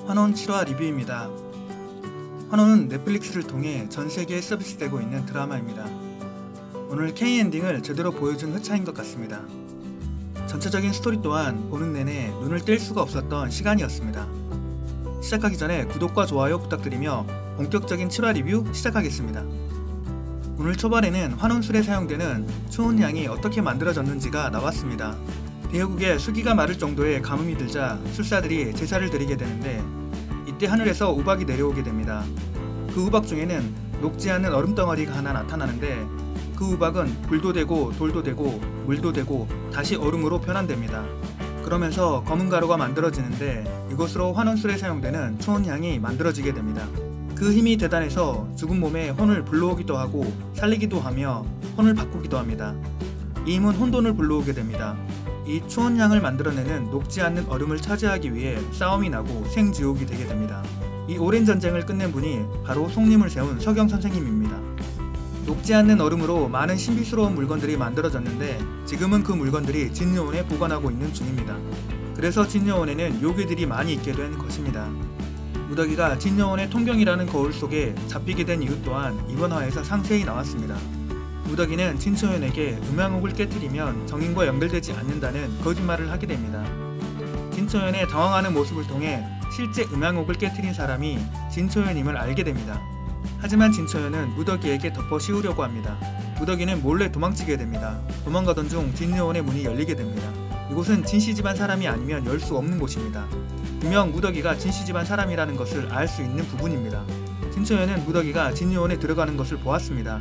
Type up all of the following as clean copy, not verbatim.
환원 7화 리뷰입니다. 환원은 넷플릭스를 통해 전세계에 서비스되고 있는 드라마입니다. 오늘 K엔딩을 제대로 보여준 회차인 것 같습니다. 전체적인 스토리 또한 보는 내내 눈을 뗄 수가 없었던 시간이었습니다. 시작하기 전에 구독과 좋아요 부탁드리며 본격적인 7화 리뷰 시작하겠습니다. 오늘 초반에는 환원술에 사용되는 추운향이 어떻게 만들어졌는지가 나왔습니다. 대여국에 수기가 마를 정도의 가뭄이 들자 술사들이 제사를 드리게 되는데 이때 하늘에서 우박이 내려오게 됩니다. 그 우박 중에는 녹지 않는 얼음덩어리가 하나 나타나는데 그 우박은 불도 되고 돌도 되고 물도 되고 다시 얼음으로 변환됩니다. 그러면서 검은 가루가 만들어지는데 이것으로 환원술에 사용되는 추운향이 만들어지게 됩니다. 그 힘이 대단해서 죽은 몸에 혼을 불러오기도 하고 살리기도 하며 혼을 바꾸기도 합니다. 이 힘은 혼돈을 불러오게 됩니다. 이 추운향을 만들어내는 녹지 않는 얼음을 차지하기 위해 싸움이 나고 생지옥이 되게 됩니다. 이 오랜 전쟁을 끝낸 분이 바로 속림을 세운 서경 선생님입니다. 녹지 않는 얼음으로 많은 신비스러운 물건들이 만들어졌는데 지금은 그 물건들이 진요원에 보관하고 있는 중입니다. 그래서 진요원에는 요괴들이 많이 있게 된 것입니다. 무더기가 진요원의 통경이라는 거울 속에 잡히게 된 이유 또한 이번 화에서 상세히 나왔습니다. 무더기는 진초연에게 음양옥을 깨뜨리면 정인과 연결되지 않는다는 거짓말을 하게 됩니다. 진초연의 당황하는 모습을 통해 실제 음양옥을 깨뜨린 사람이 진초연임을 알게 됩니다. 하지만 진초연은 무더기에게 덮어 씌우려고 합니다. 무더기는 몰래 도망치게 됩니다. 도망가던 중 진요원의 문이 열리게 됩니다. 이곳은 진씨 집안 사람이 아니면 열 수 없는 곳입니다. 분명 무더기가 진씨 집안 사람이라는 것을 알 수 있는 부분입니다. 진초연은 무더기가 진요원에 들어가는 것을 보았습니다.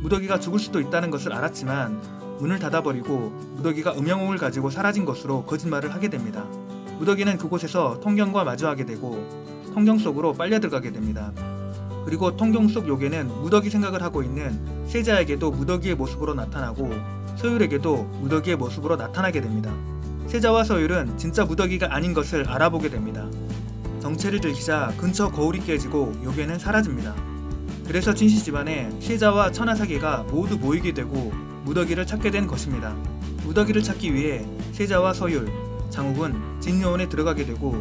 무더기가 죽을 수도 있다는 것을 알았지만 문을 닫아버리고 무더기가 음양옥을 가지고 사라진 것으로 거짓말을 하게 됩니다. 무더기는 그곳에서 통경과 마주하게 되고 통경 속으로 빨려 들어가게 됩니다. 그리고 통경 속 요괴는 무더기 생각을 하고 있는 세자에게도 무더기의 모습으로 나타나고 서율에게도 무더기의 모습으로 나타나게 됩니다. 세자와 서율은 진짜 무더기가 아닌 것을 알아보게 됩니다. 정체를 들키자 근처 거울이 깨지고 요괴는 사라집니다. 그래서 진씨 집안에 세자와 천하사기가 모두 모이게 되고 무더기를 찾게 된 것입니다. 무더기를 찾기 위해 세자와 서율, 장욱은 진요원에 들어가게 되고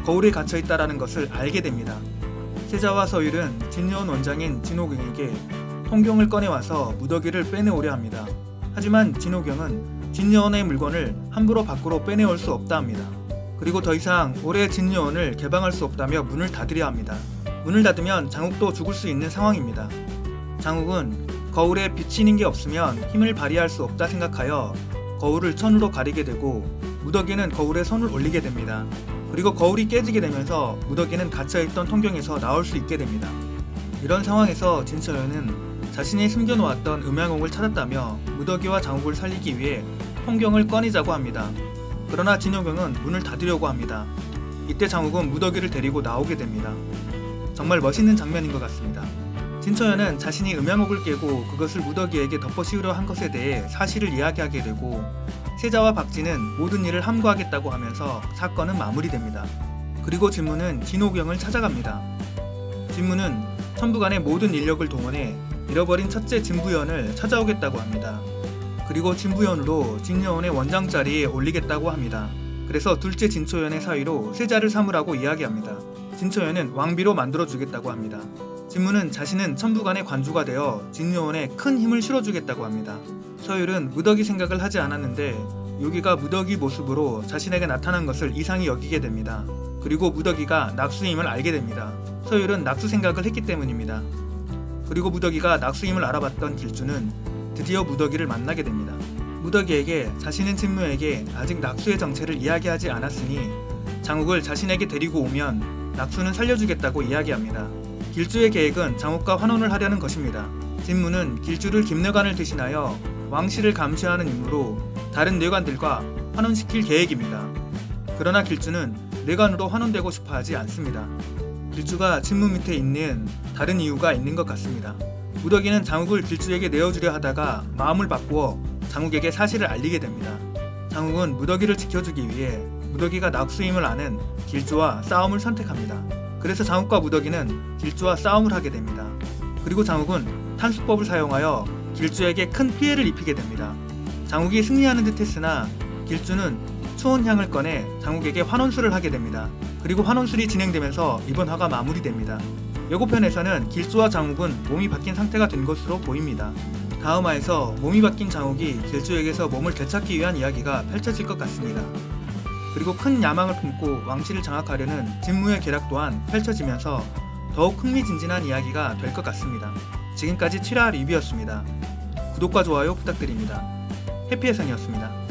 거울에 갇혀있다라는 것을 알게 됩니다. 세자와 서율은 진요원 원장인 진호경에게 통경을 꺼내와서 무더기를 빼내오려 합니다. 하지만 진호경은 진요원의 물건을 함부로 밖으로 빼내올 수 없다 합니다. 그리고 더 이상 올해 진요원을 개방할 수 없다며 문을 닫으려 합니다. 문을 닫으면 장욱도 죽을 수 있는 상황입니다. 장욱은 거울에 비치는 게 없으면 힘을 발휘할 수 없다 생각하여 거울을 천으로 가리게 되고 무더기는 거울에 손을 올리게 됩니다. 그리고 거울이 깨지게 되면서 무더기는 갇혀있던 통경에서 나올 수 있게 됩니다. 이런 상황에서 진처연은 자신이 숨겨놓았던 음양옥을 찾았다며 무더기와 장욱을 살리기 위해 통경을 꺼내자고 합니다. 그러나 진호경은 문을 닫으려고 합니다. 이때 장욱은 무더기를 데리고 나오게 됩니다. 정말 멋있는 장면인 것 같습니다. 진처연은 자신이 음양옥을 깨고 그것을 무더기에게 덮어 씌우려 한 것에 대해 사실을 이야기하게 되고 세자와 박진은 모든 일을 함구하겠다고 하면서 사건은 마무리됩니다. 그리고 진무는 진호경을 찾아갑니다. 진무는 천부간의 모든 인력을 동원해 잃어버린 첫째 진부연을 찾아오겠다고 합니다. 그리고 진부연으로 진여원의 원장 자리에 올리겠다고 합니다. 그래서 둘째 진초연의 사위로 세자를 삼으라고 이야기합니다. 진초연은 왕비로 만들어주겠다고 합니다. 진무는 자신은 천부간의 관주가 되어 진요원에 큰 힘을 실어주겠다고 합니다. 서율은 무더기 생각을 하지 않았는데 요기가 무더기 모습으로 자신에게 나타난 것을 이상히 여기게 됩니다. 그리고 무더기가 낙수임을 알게 됩니다. 서율은 낙수 생각을 했기 때문입니다. 그리고 무더기가 낙수임을 알아봤던 길주는 드디어 무더기를 만나게 됩니다. 무더기에게 자신은 진무에게 아직 낙수의 정체를 이야기하지 않았으니 장욱을 자신에게 데리고 오면 낙수는 살려주겠다고 이야기합니다. 길주의 계획은 장욱과 환원을 하려는 것입니다. 진무는 길주를 김내관을 대신하여 왕실을 감시하는 임무로 다른 뇌관들과 환원시킬 계획입니다. 그러나 길주는 뇌관으로 환원되고 싶어 하지 않습니다. 길주가 진무 밑에 있는 다른 이유가 있는 것 같습니다. 무더기는 장욱을 길주에게 내어주려 하다가 마음을 바꾸어 장욱에게 사실을 알리게 됩니다. 장욱은 무더기를 지켜주기 위해 무더기가 낙수임을 아는 길주와 싸움을 선택합니다. 그래서 장욱과 무더기는 길주와 싸움을 하게 됩니다. 그리고 장욱은 탄수법을 사용하여 길주에게 큰 피해를 입히게 됩니다. 장욱이 승리하는 듯 했으나 길주는 추운 향을 꺼내 장욱에게 환원술을 하게 됩니다. 그리고 환원술이 진행되면서 이번 화가 마무리됩니다. 예고편에서는 길조와 장욱은 몸이 바뀐 상태가 된 것으로 보입니다. 다음 화에서 몸이 바뀐 장욱이 길조에게서 몸을 되찾기 위한 이야기가 펼쳐질 것 같습니다. 그리고 큰 야망을 품고 왕실을 장악하려는 진무의 계략 또한 펼쳐지면서 더욱 흥미진진한 이야기가 될 것 같습니다. 지금까지 7화 리뷰였습니다. 구독과 좋아요 부탁드립니다. 해피해성이었습니다.